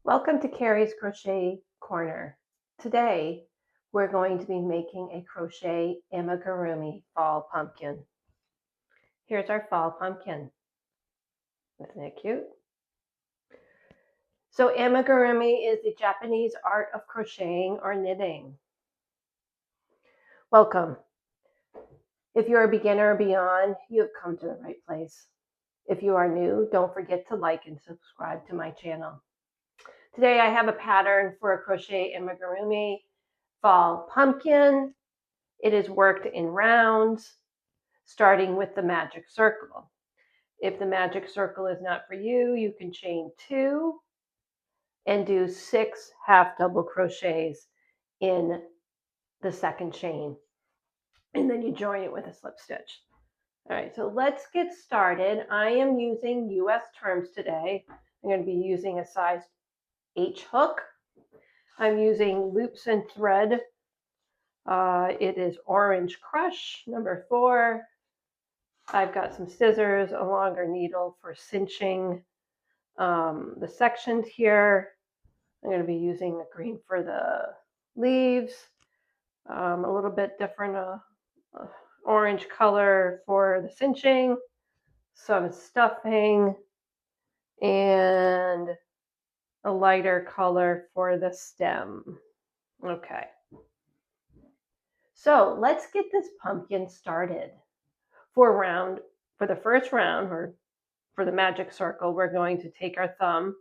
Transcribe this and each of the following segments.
Welcome to Carrie's Crochet Corner. Today, we're going to be making a crochet amigurumi fall pumpkin. Here's our fall pumpkin. Isn't it cute? So amigurumi is the Japanese art of crocheting or knitting. Welcome. If you're a beginner or beyond, you have come to the right place. If you are new, don't forget to like and subscribe to my channel. Today I have a pattern for a crochet amigurumi fall pumpkin. It is worked in rounds, starting with the magic circle. If the magic circle is not for you, you can chain 2 and do 6 half double crochets in the second chain. And then you join it with a slip stitch. All right, so let's get started. I am using US terms today. I'm going to be using a size H hook. I'm using loops and thread. It is Orange Crush, number 4. I've got some scissors, a longer needle for cinching the sections here. I'm going to be using the green for the leaves, a little bit different orange color for the cinching, some stuffing, and a lighter color for the stem. Okay. So let's get this pumpkin started. For the first round, or for the magic circle, we're going to take our thumb,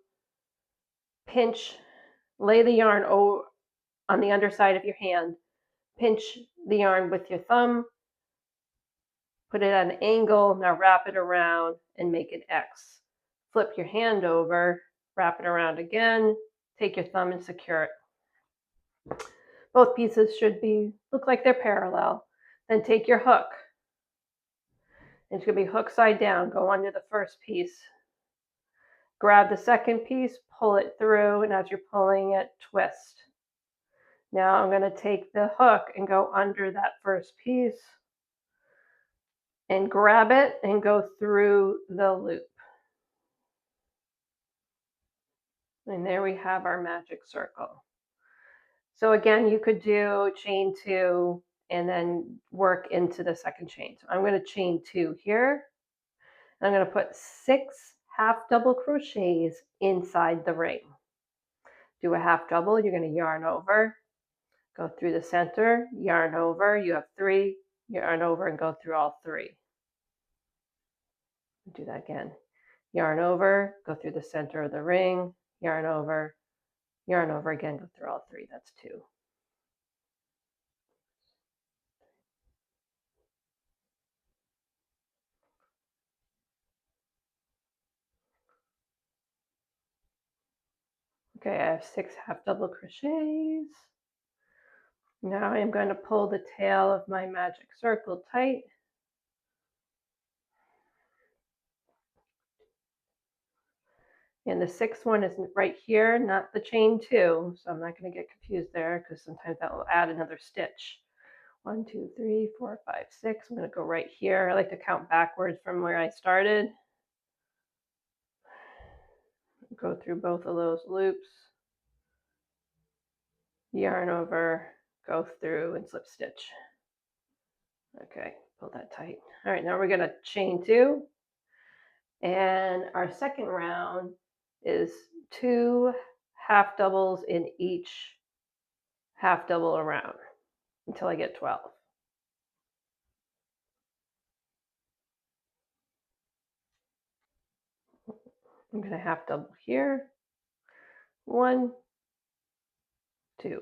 pinch, lay the yarn on the underside of your hand, pinch the yarn with your thumb, put it at an angle, now wrap it around and make an X. Flip your hand over, wrap it around again, take your thumb and secure it. Both pieces should look like they're parallel. Then take your hook. It's going to be hook side down, go under the first piece. Grab the second piece, pull it through, and as you're pulling it, twist. Now I'm going to take the hook and go under that first piece and grab it and go through the loop. And there we have our magic circle. So again, you could do chain 2 and then work into the second chain. So I'm going to chain 2 here. And I'm going to put 6 half double crochets inside the ring. Do a half double, you're going to yarn over, go through the center, yarn over, you have 3, yarn over and go through all 3. Do that again. Yarn over, go through the center of the ring, yarn over again, go through all 3. That's 2. Okay, I have 6 half double crochets. Now I'm going to pull the tail of my magic circle tight. And the 6th one is right here, not the chain 2. So I'm not going to get confused there because sometimes that will add another stitch. 1, 2, 3, 4, 5, 6. I'm going to go right here. I like to count backwards from where I started. Go through both of those loops. Yarn over, go through and slip stitch. Okay, pull that tight. All right, now we're going to chain 2. And our second round is 2 half doubles in each half double around until I get 12. I'm going to half double here. 1, 2.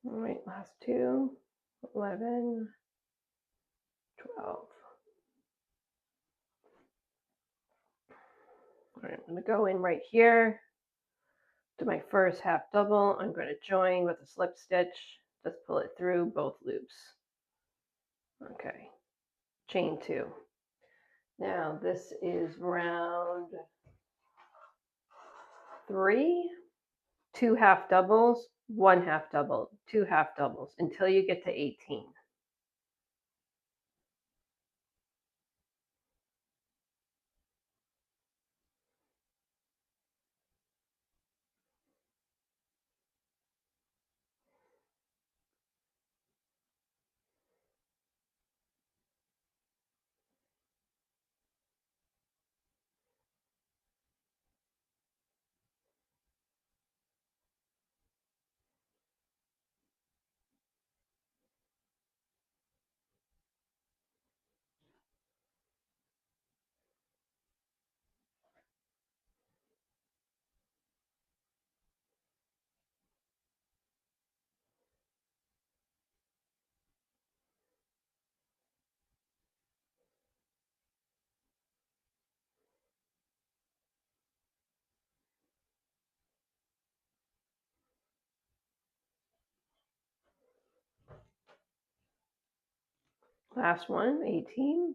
All right, last 2, 11, 12. I'm going to go in right here to my first half double. I'm going to join with a slip stitch. Just pull it through both loops. Okay, chain 2. Now this is round 3, 2 half doubles, 1 half double, 2 half doubles until you get to 18. Last one, 18.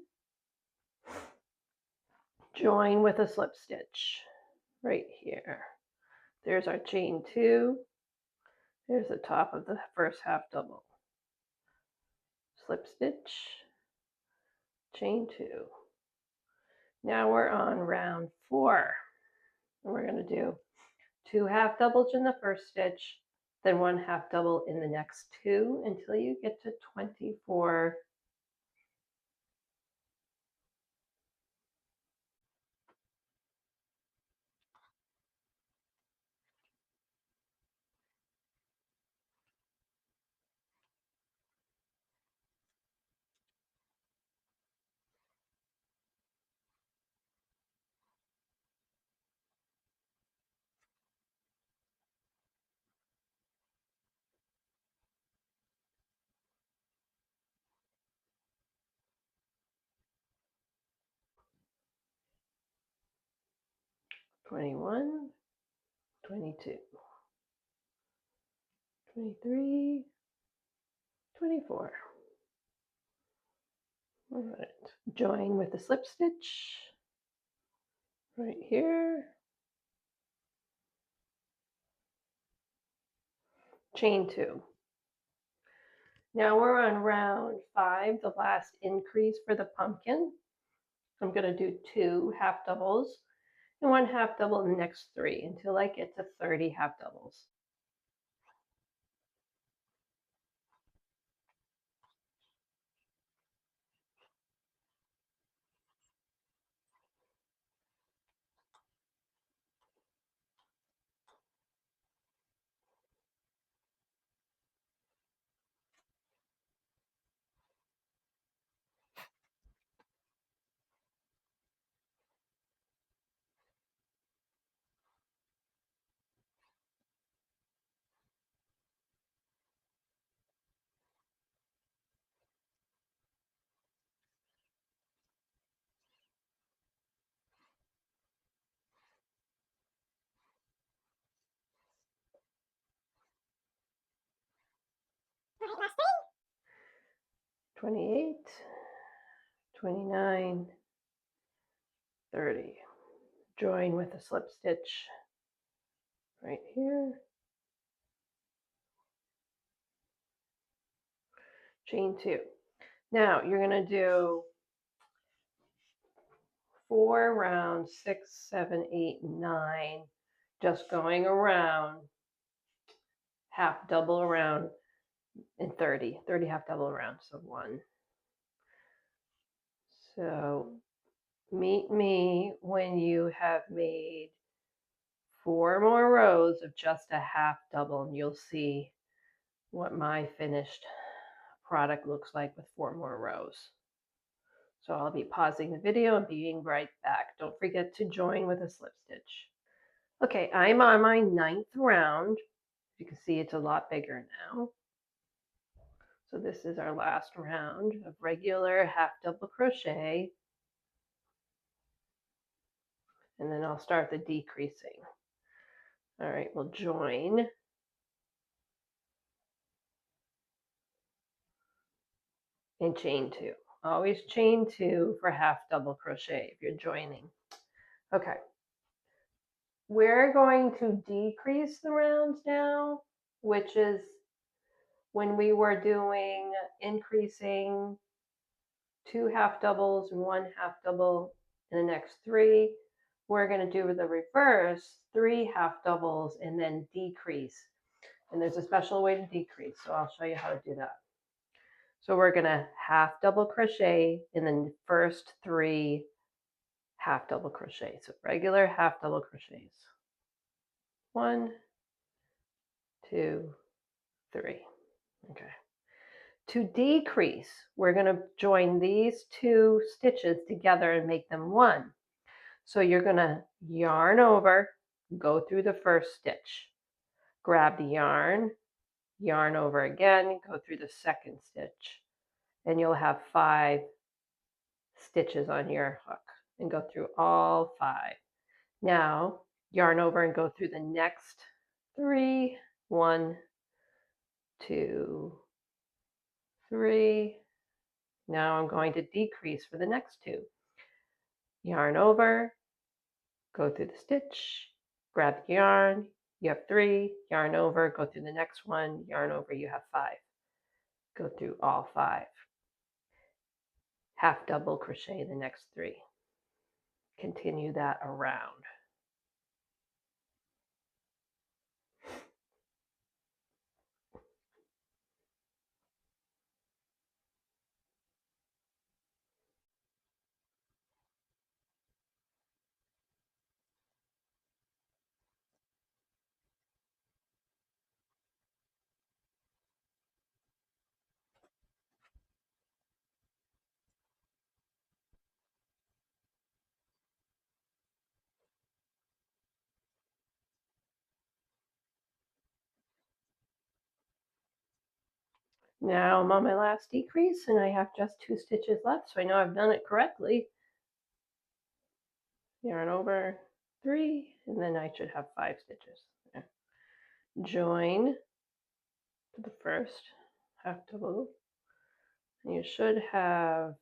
Join with a slip stitch right here. There's our chain 2. There's the top of the first half double. Slip stitch, chain 2. Now we're on round 4. And we're going to do 2 half doubles in the first stitch, then 1 half double in the next 2 until you get to 24. Twenty-one, 22, 23, 24. All right. Join with the slip stitch right here. Chain 2. Now we're on round 5, the last increase for the pumpkin. I'm going to do 2 half doubles and 1 half double in the next 3 until I get to 30 half doubles. Last 28, 29, 30. Join with a slip stitch right here. Chain 2. Now you're going to do 4 rounds, 6, 7, 8, 9, just going around, half double around, and 30 half double around, so 1. So meet me when you have made 4 more rows of just a half double, and you'll see what my finished product looks like with 4 more rows. So I'll be pausing the video and being right back. Don't forget to join with a slip stitch. Okay, I'm on my 9th round. You can see it's a lot bigger now. So this is our last round of regular half double crochet. and then I'll start the decreasing. All right, we'll join. And chain 2. Always chain 2 for half double crochet if you're joining. Okay. We're going to decrease the rounds now, which is when we were doing increasing 2 half doubles and 1 half double in the next 3. We're going to do the reverse, 3 half doubles and then decrease. And there's a special way to decrease, so I'll show you how to do that. So we're going to half double crochet in the first 3 half double crochet. So regular half double crochets. 1, 2, 3. Okay. To decrease, we're going to join these 2 stitches together and make them 1. So you're going to yarn over, go through the first stitch, grab the yarn over again, go through the second stitch, and you'll have 5 stitches on your hook and go through all 5. Now yarn over and go through the next 3. 1, 2, 3. Now I'm going to decrease for the next 2. Yarn over, go through the stitch, grab the yarn, you have 3, yarn over, go through the next one, yarn over, you have 5. Go through all 5. Half double crochet the next 3. Continue that around. Now I'm on my last decrease and I have just 2 stitches left, so I know I've done it correctly. Yarn over 3, and then I should have 5 stitches. Yeah. Join to the first half double. And you should have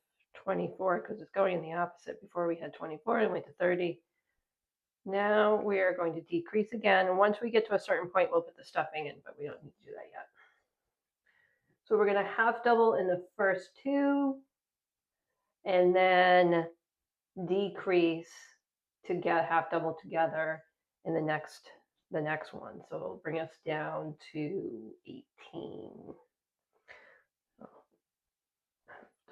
24 because it's going in the opposite. Before we had 24 and went to 30. Now we are going to decrease again, and once we get to a certain point, we'll put the stuffing in, but we don't need to do that yet. So we're going to half double in the first 2, and then decrease to get half double together in the next one. So it'll bring us down to 18. So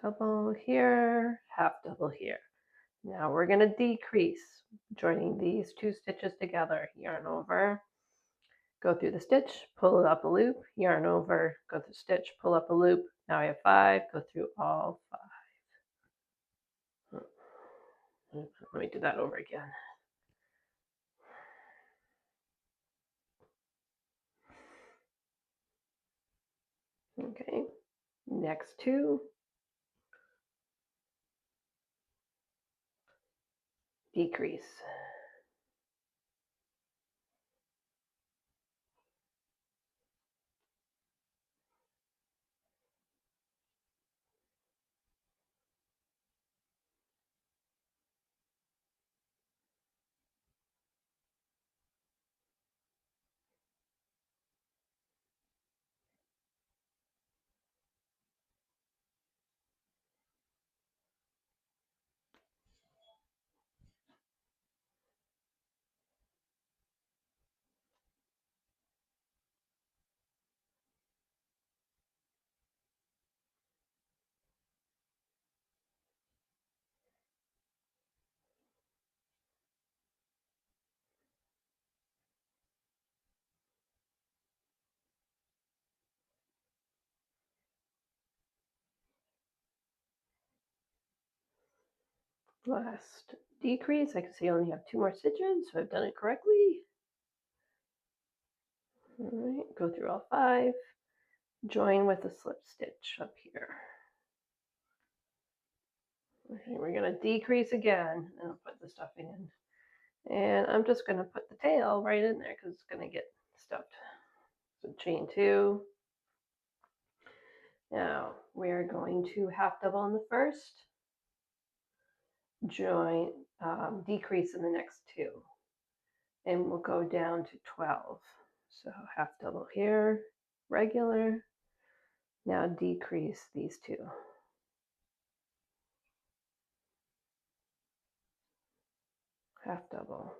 double here, half double here. Now we're going to decrease, joining these 2 stitches together. Yarn over, go through the stitch, pull up a loop, yarn over, go through the stitch, pull up a loop. Now I have 5, go through all 5. Let me do that over again. Okay, next 2. Decrease. Last decrease, I can see I only have 2 more stitches, so I've done it correctly. All right, go through all 5, join with a slip stitch up here. Okay, we're going to decrease again, and I'll put the stuffing in. And I'm just going to put the tail right in there because it's going to get stuffed. So chain 2. Now we're going to half double in the first, join, decrease in the next 2, and we'll go down to 12. So half double here, regular. Now decrease these 2. Half double.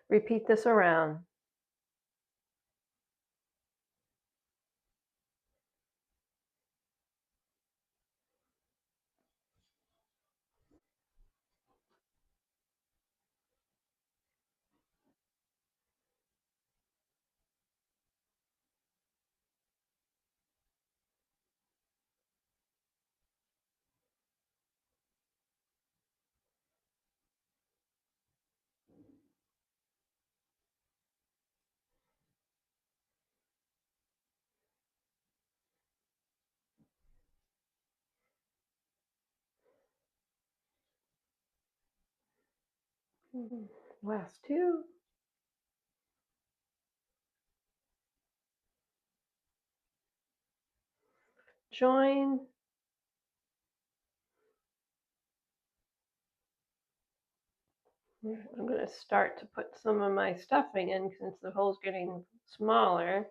Repeat this around. Last 2. Join. I'm going to start to put some of my stuffing in since the hole's getting smaller.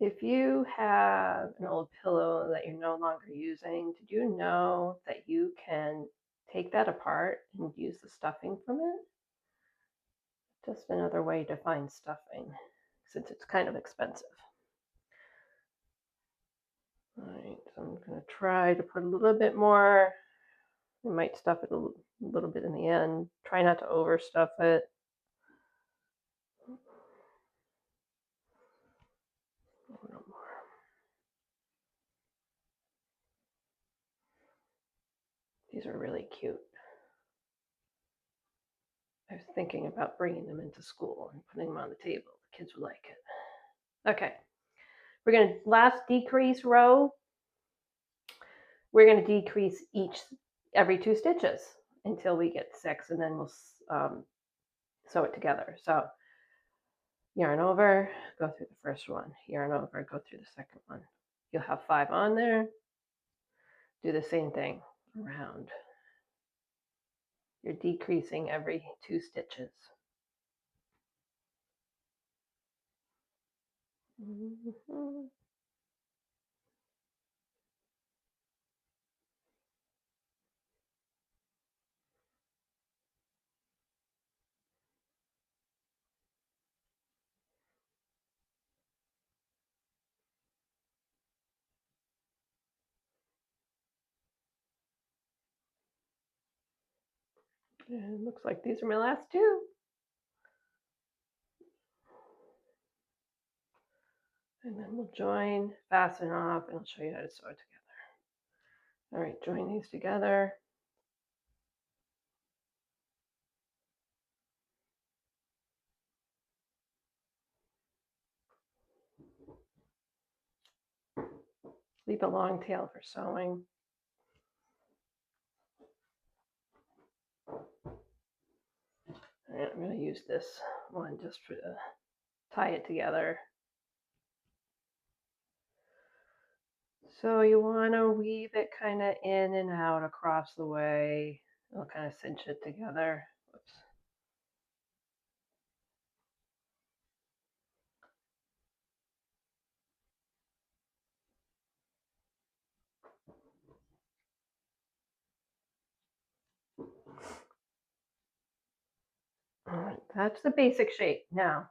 If you have an old pillow that you're no longer using, did you know that you can take that apart and use the stuffing from it? Just another way to find stuffing since it's kind of expensive. All right, so I'm going to try to put a little bit more. I might stuff it a little bit in the end. Try not to overstuff it. A little more. These are really cute. I was thinking about bringing them into school and putting them on the table. The kids would like it. Okay, we're going to last decrease row. We're going to decrease every 2 stitches until we get 6, and then we'll sew it together. So yarn over, go through the first one, yarn over, go through the second one. You'll have 5 on there. Do the same thing around. You're decreasing every 2 stitches. Mm-hmm. And it looks like these are my last 2. And then we'll join, fasten off, and I'll show you how to sew it together. All right, join these together. Leave a long tail for sewing. And I'm going to use this one just to tie it together. So you want to weave it kind of in and out across the way. It'll kind of cinch it together. Whoops. All right, that's the basic shape. Now,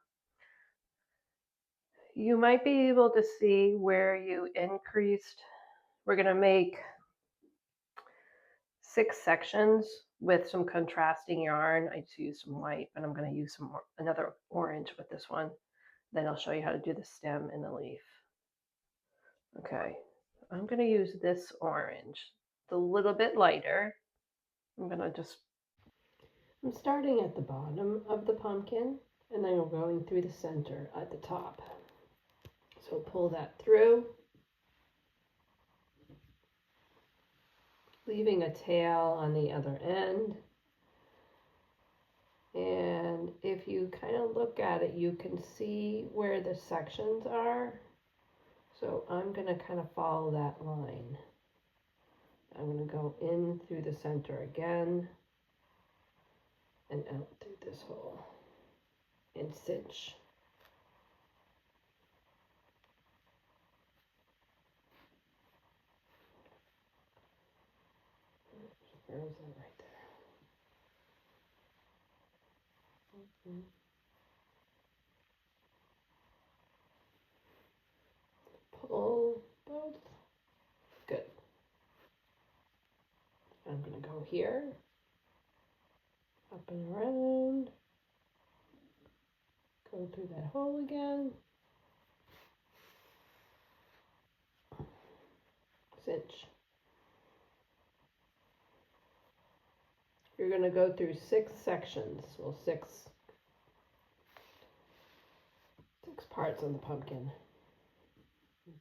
you might be able to see where you increased. We're going to make 6 sections with some contrasting yarn. I just used some white, but I'm going to use another orange with this one. Then I'll show you how to do the stem and the leaf. Okay, I'm going to use this orange. It's a little bit lighter. I'm starting at the bottom of the pumpkin and then I'm going through the center at the top. So pull that through leaving a tail on the other end. And if you kind of look at it, you can see where the sections are. So I'm going to kind of follow that line. I'm going to go in through the center again and out through this hole and cinch. Where is that? Right there. Pull both. Good. I'm going to go here, up and around, go through that hole again, cinch. You're going to go through 6 sections, well, six parts of the pumpkin.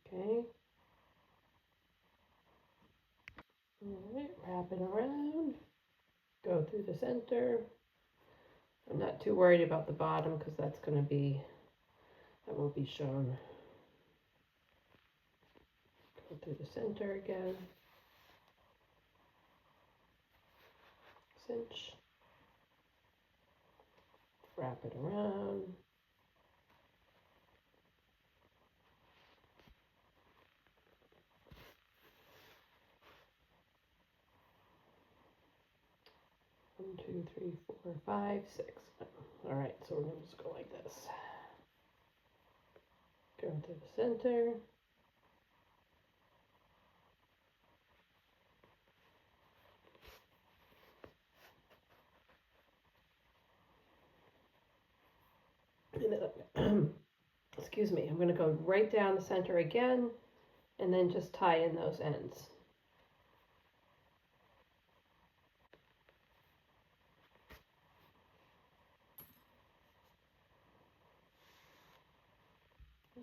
Okay. All right, wrap it around, go through the center. I'm not too worried about the bottom because that won't be shown. Go through the center again, cinch, wrap it around. One, two, three, four, five, six. All right, so we're gonna just go like this. Go to the center. And then, excuse me, I'm gonna go right down the center again, and then just tie in those ends.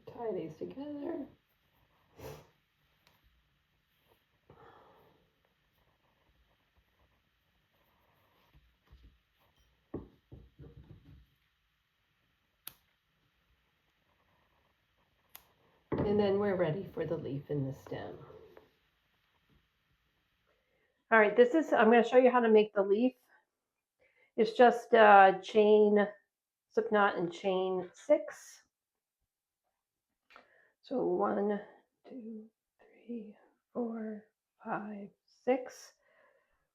Tie these together. And then we're ready for the leaf and the stem. All right, I'm going to show you how to make the leaf. It's just chain, slip knot and chain 6. So 1, 2, 3, 4, 5, 6.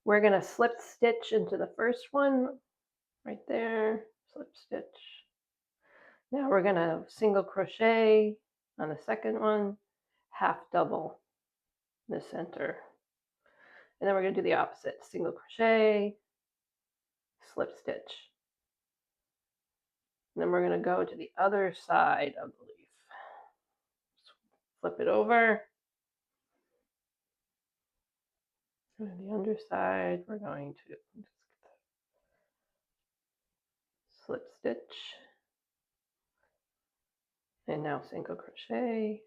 We're going to slip stitch into the first one right there, slip stitch. Now we're going to single crochet on the second one, half double in the center. And then we're going to do the opposite, single crochet, slip stitch. And then we're going to go to the other side of the leaf. Flip it over. And the underside, we're going to slip stitch. And now single crochet,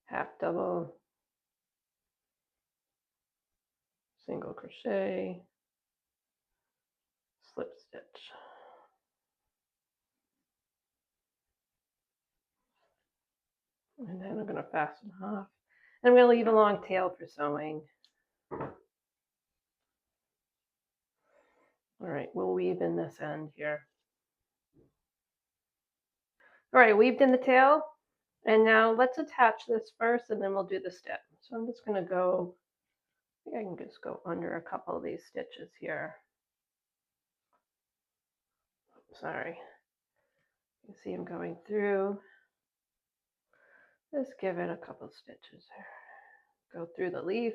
half double, single crochet, slip stitch. And then I'm going to fasten off. And I'm going to leave a long tail for sewing. All right, we'll weave in this end here. All right, weaved in the tail. And now let's attach this first and then we'll do the stem. So I'm just going to go, I think I can just go under a couple of these stitches here. Sorry. You see I'm going through. Just give it a couple stitches there. Go through the leaf.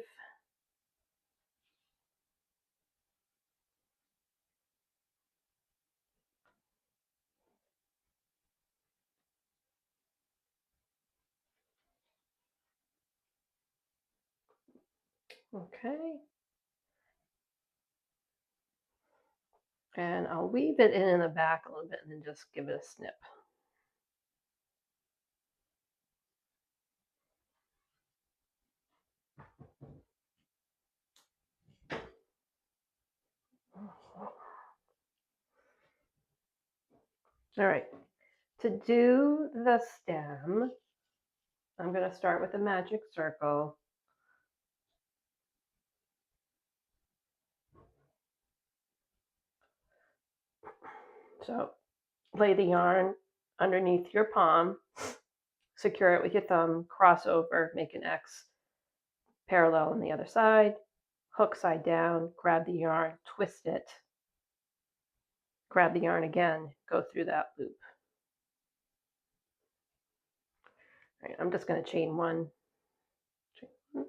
Okay. And I'll weave it in the back a little bit and then just give it a snip. All right, to do the stem, I'm going to start with a magic circle. So lay the yarn underneath your palm, secure it with your thumb, cross over, make an X parallel on the other side, hook side down, grab the yarn, twist it, grab the yarn again, go through that loop. All right, I'm just going to chain one. All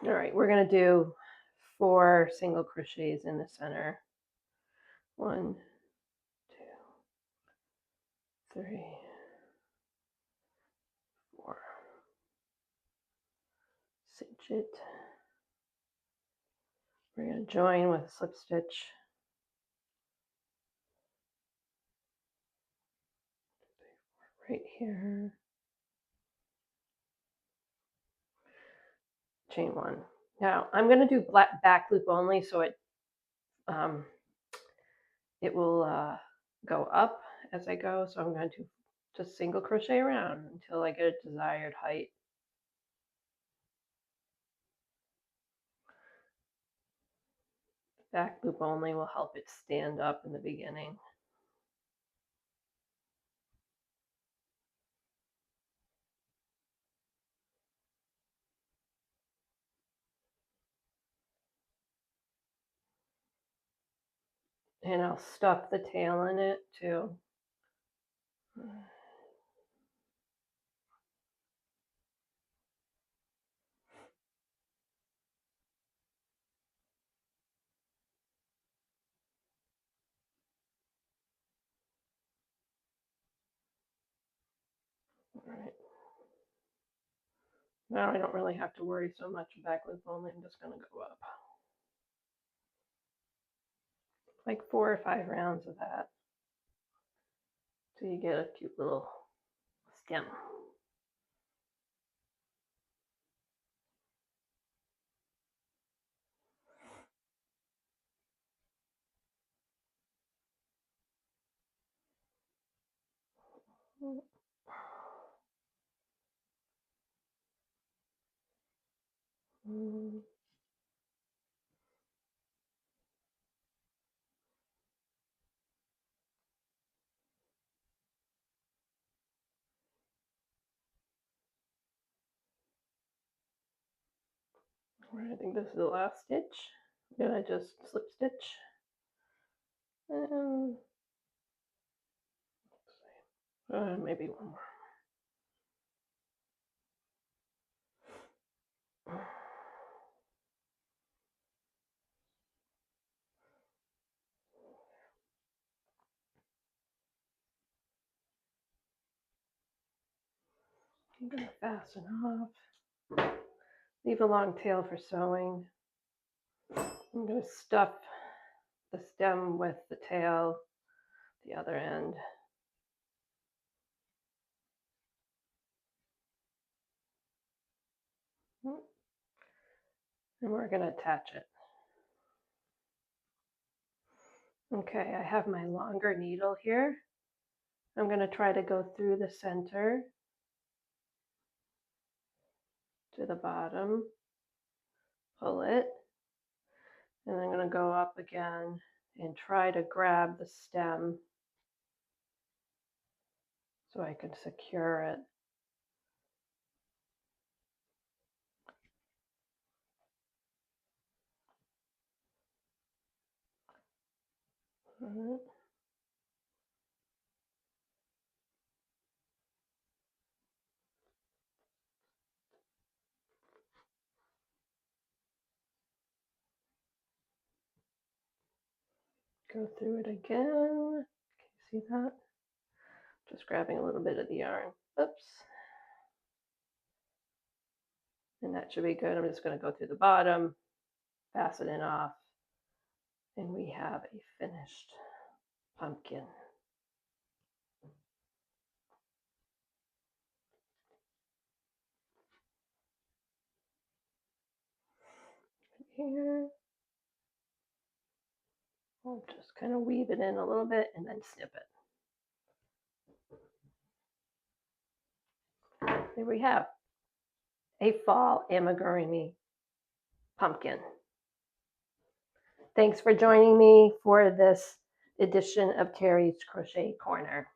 right, we're going to do 4 single crochets in the center. 1, 2, 3, 4. Cinch it. We're going to join with a slip stitch. Right here. Chain 1. Now I'm going to do back loop only, so it will go up as I go. So I'm going to just single crochet around until I get a desired height. Back loop only will help it stand up in the beginning. And I'll stuff the tail in it too. All right. Now I don't really have to worry so much back loop only. I'm just going to go up. Like 4 or 5 rounds of that. So you get a cute little stem. I think this is the last stitch. I'm gonna just slip stitch. And maybe one more. I'm gonna fasten off. Leave a long tail for sewing. I'm gonna stuff the stem with the tail, the other end. And we're gonna attach it. Okay, I have my longer needle here. I'm gonna try to go through the center to the bottom, pull it, and I'm gonna go up again and try to grab the stem so I can secure it. Go through it again. Can you see that? Just grabbing a little bit of the yarn. Oops. And that should be good. I'm just going to go through the bottom, fasten it off, and we have a finished pumpkin. Here. We'll just kind of weave it in a little bit and then snip it. There we have a fall amigurumi pumpkin. Thanks for joining me for this edition of Carrie's Crochet Corner.